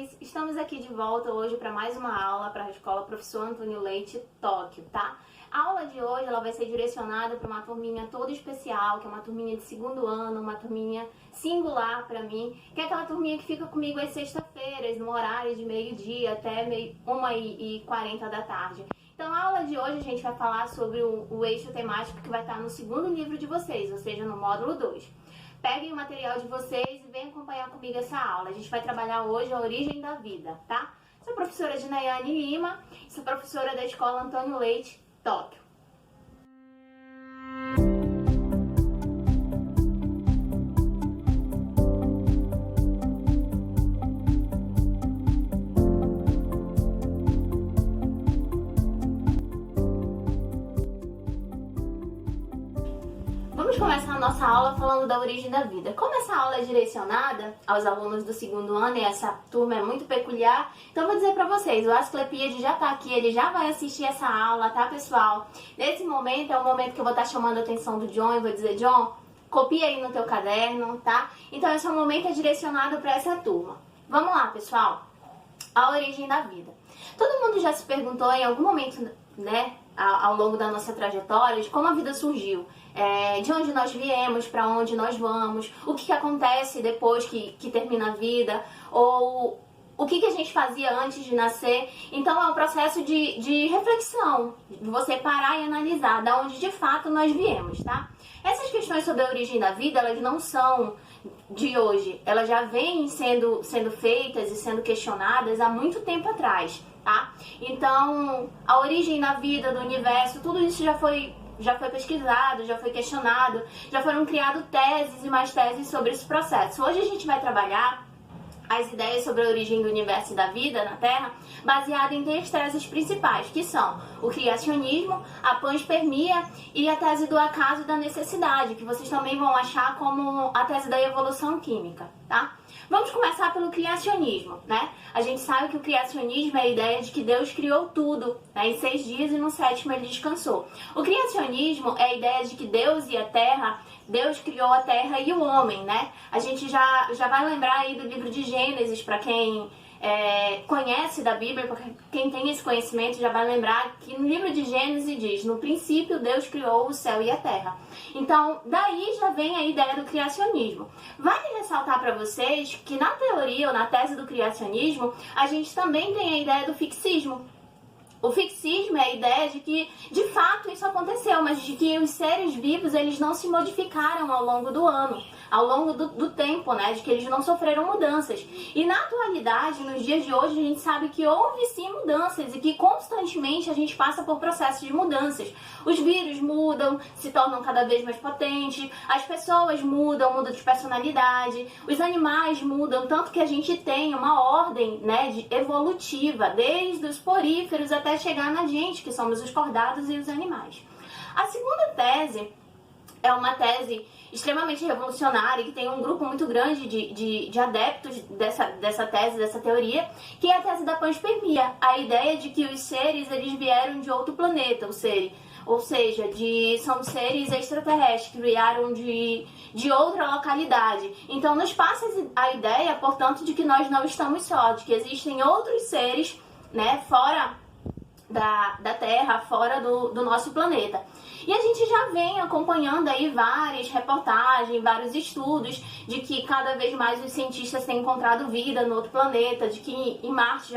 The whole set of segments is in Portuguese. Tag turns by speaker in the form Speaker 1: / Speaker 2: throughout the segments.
Speaker 1: Oi! Estamos aqui de volta hoje para mais uma aula para a Escola Professor Antônio Leite, Tóquio, tá? A aula de hoje ela vai ser direcionada para uma turminha toda especial, que é uma turminha de segundo ano, uma turminha singular para mim, que é aquela turminha que fica comigo às sextas-feiras, no horário de meio-dia até 1h40 da tarde. Então, a aula de hoje a gente vai falar sobre o eixo temático que vai estar no segundo livro de vocês, ou seja, no módulo 2. Peguem o material de vocês e venham acompanhar comigo essa aula. A gente vai trabalhar hoje a origem da vida, tá? Sou professora de Nayane Lima, sou professora da Escola Antônio Leite, Tóquio. Vamos começar a nossa aula falando da origem da vida. Como essa aula é direcionada aos alunos do segundo ano e essa turma é muito peculiar, então eu vou dizer pra vocês, o Asclepiade já tá aqui, ele já vai assistir essa aula, tá, pessoal? Nesse momento é o momento que eu vou estar chamando a atenção do John e vou dizer, John, copia aí no teu caderno, tá? Então esse momento é direcionado pra essa turma. Vamos lá, pessoal. A origem da vida. Todo mundo já se perguntou em algum momento, né, ao longo da nossa trajetória, de como a vida surgiu. De onde nós viemos, para onde nós vamos, o que acontece depois que termina a vida, ou o que a gente fazia antes de nascer. Então é um processo de reflexão, de você parar e analisar de onde de fato nós viemos, tá? Essas questões sobre a origem da vida, elas não são de hoje, elas já vêm sendo feitas e sendo questionadas há muito tempo atrás, tá? Então, a origem da vida, do universo, tudo isso já foi pesquisado, já foi questionado, já foram criadas teses e mais teses sobre esse processo. Hoje a gente vai trabalhar as ideias sobre a origem do universo e da vida na Terra, baseada em 3 teses principais, que são o criacionismo, a panspermia e a tese do acaso e da necessidade, que vocês também vão achar como a tese da evolução química, tá? Vamos começar pelo criacionismo, né? A gente sabe que o criacionismo é a ideia de que Deus criou tudo, né, em 6 dias e no 7º ele descansou. O criacionismo é a ideia de que Deus criou a Terra e o homem, né? A gente já vai lembrar aí do livro de Gênesis, para quem conhece da Bíblia, para quem tem esse conhecimento já vai lembrar que no livro de Gênesis diz, no princípio Deus criou o céu e a terra. Então, daí já vem a ideia do criacionismo. Vale ressaltar para vocês que na teoria ou na tese do criacionismo, a gente também tem a ideia do fixismo. O fixismo é a ideia de que, de fato, isso aconteceu, mas de que os seres vivos, eles não se modificaram ao longo do ano, ao longo do tempo, né? De que eles não sofreram mudanças. E na atualidade, nos dias de hoje, a gente sabe que houve sim mudanças e que constantemente a gente passa por processos de mudanças. Os vírus mudam, se tornam cada vez mais potentes, as pessoas mudam de personalidade, os animais mudam, tanto que a gente tem uma ordem, né, evolutiva, desde os poríferos até chegar na gente, que somos os cordados e os animais. A segunda tese é uma tese extremamente revolucionária, que tem um grupo muito grande de adeptos dessa tese, dessa teoria, que é a tese da panspermia, a ideia de que os seres eles vieram de outro planeta, ou seja, são seres extraterrestres que vieram de outra localidade. Então nos passa a ideia, portanto, de que nós não estamos só, de que existem outros seres, né, fora da Terra, fora do nosso planeta. E a gente já vem acompanhando aí várias reportagens, vários estudos de que cada vez mais os cientistas têm encontrado vida no outro planeta, de que em Marte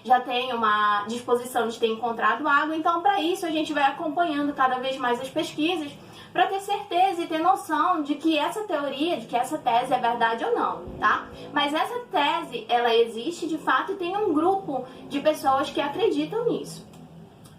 Speaker 1: já tem uma disposição de ter encontrado água. Então, para isso, a gente vai acompanhando cada vez mais as pesquisas para ter certeza e ter noção de que essa teoria, de que essa tese é verdade ou não, tá? Mas essa tese, ela existe de fato e tem um grupo de pessoas que acreditam nisso.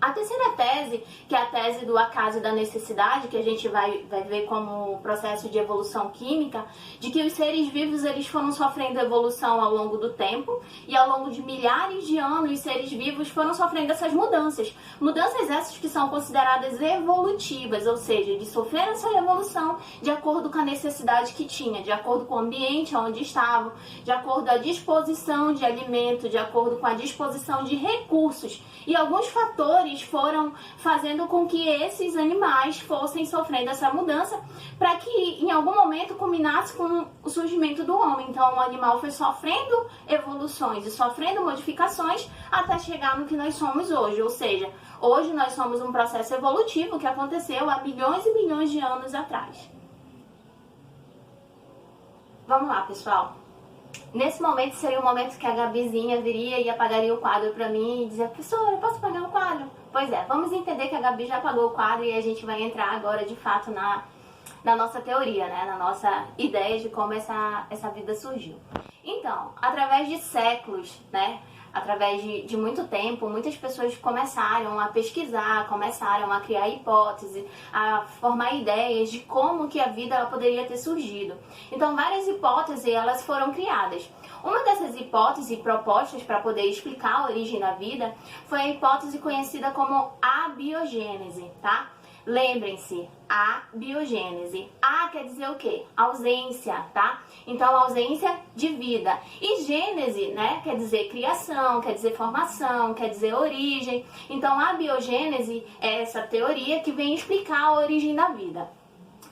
Speaker 1: A terceira tese, que é a tese do acaso e da necessidade, que a gente vai ver como processo de evolução química, de que os seres vivos eles foram sofrendo evolução ao longo do tempo e ao longo de milhares de anos os seres vivos foram sofrendo essas mudanças. Mudanças essas que são consideradas evolutivas, ou seja, de sofrer essa evolução de acordo com a necessidade que tinha, de acordo com o ambiente onde estavam, de acordo com a disposição de alimento, de acordo com a disposição de recursos e alguns fatores fatores foram fazendo com que esses animais fossem sofrendo essa mudança para que em algum momento culminasse com o surgimento do homem. Então o animal foi sofrendo evoluções e sofrendo modificações até chegar no que nós somos hoje. Ou seja, hoje nós somos um processo evolutivo que aconteceu há milhões e milhões de anos atrás. Vamos lá, pessoal. Nesse momento seria o momento que a Gabizinha viria e apagaria o quadro pra mim e dizia: professora, eu posso apagar o quadro? Pois é, vamos entender que a Gabi já apagou o quadro e a gente vai entrar agora de fato na nossa teoria, né? Na nossa ideia de como essa vida surgiu. Então, através de séculos, né? Através de muito tempo, muitas pessoas começaram a pesquisar, começaram a criar hipóteses, a formar ideias de como que a vida ela poderia ter surgido. Então, várias hipóteses elas foram criadas. Uma dessas hipóteses propostas para poder explicar a origem da vida foi a hipótese conhecida como abiogênese, tá? Lembrem-se, abiogênese. A quer dizer o quê? Ausência, tá? Então, ausência de vida. E gênese, né? Quer dizer criação, quer dizer formação, quer dizer origem. Então, a abiogênese é essa teoria que vem explicar a origem da vida.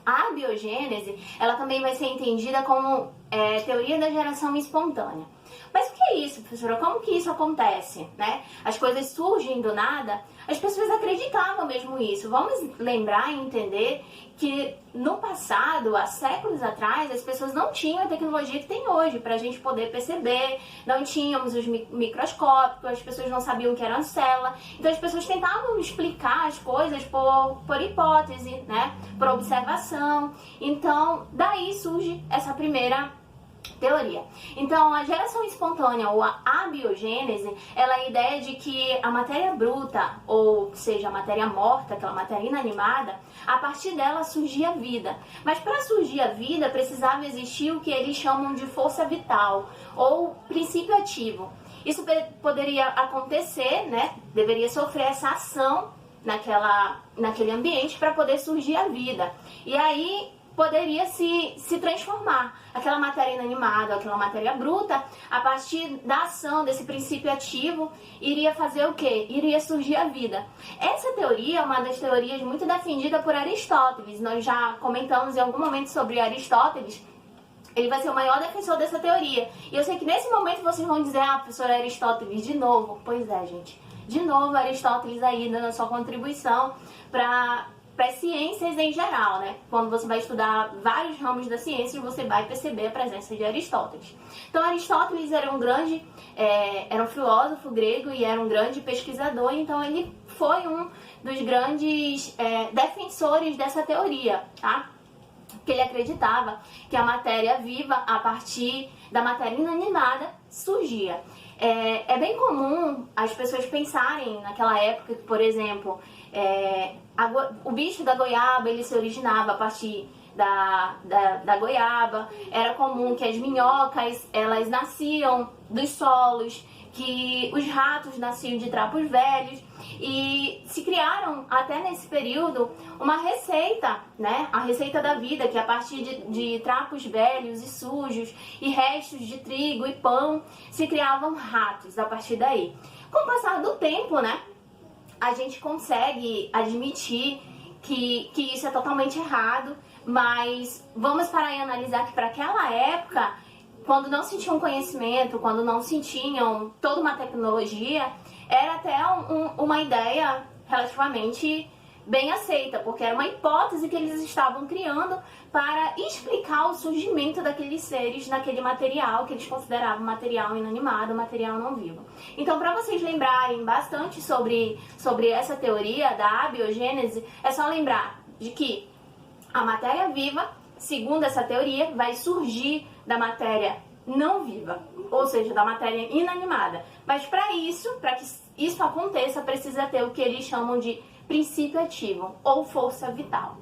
Speaker 1: A abiogênese, ela também vai ser entendida como teoria da geração espontânea. Mas o que é isso, professora? Como que isso acontece, né? As coisas surgem do nada. As pessoas acreditavam mesmo isso. Vamos lembrar e entender que no passado, há séculos atrás, as pessoas não tinham a tecnologia que tem hoje para a gente poder perceber. Não tínhamos os microscópicos, as pessoas não sabiam o que era uma célula. Então as pessoas tentavam explicar as coisas por hipótese, né? Por observação. Então daí surge essa primeira teoria. Então, a geração espontânea ou a abiogênese, ela é a ideia de que a matéria bruta, ou seja, a matéria morta, aquela matéria inanimada, a partir dela surgia vida. Mas para surgir a vida, precisava existir o que eles chamam de força vital, ou princípio ativo. Isso poderia acontecer, né? Deveria sofrer essa ação naquele ambiente para poder surgir a vida. E aí poderia se transformar. Aquela matéria inanimada, aquela matéria bruta, a partir da ação desse princípio ativo, iria fazer o quê? Iria surgir a vida. Essa teoria é uma das teorias muito defendida por Aristóteles. Nós já comentamos em algum momento sobre Aristóteles. Ele vai ser o maior defensor dessa teoria. E eu sei que nesse momento vocês vão dizer: ah, professor Aristóteles, de novo. Pois é, gente. De novo, Aristóteles aí dando a sua contribuição para as ciências em geral, né? Quando você vai estudar vários ramos da ciência, você vai perceber a presença de Aristóteles. Então, Aristóteles era um filósofo grego e era um grande pesquisador, então ele foi um dos grandes defensores dessa teoria, tá? Que ele acreditava que a matéria viva, a partir da matéria inanimada, surgia. É bem comum as pessoas pensarem naquela época que, por exemplo, o bicho da goiaba ele se originava a partir da goiaba. Era comum que as minhocas elas nasciam dos solos, que os ratos nasciam de trapos velhos, e se criaram até nesse período uma receita, né? A receita da vida, que a partir de trapos velhos e sujos e restos de trigo e pão se criavam ratos a partir daí. Com o passar do tempo, né, a gente consegue admitir que isso é totalmente errado, mas vamos parar e analisar que para aquela época, quando não se tinha um conhecimento, quando não se tinham toda uma tecnologia, era até uma ideia relativamente bem aceita, porque era uma hipótese que eles estavam criando para explicar o surgimento daqueles seres naquele material que eles consideravam material inanimado, material não vivo. Então, para vocês lembrarem bastante sobre essa teoria da abiogênese, é só lembrar de que a matéria viva, segundo essa teoria, vai surgir da matéria não viva, ou seja, da matéria inanimada. Mas para que isso aconteça, precisa ter o que eles chamam de princípio ativo ou força vital.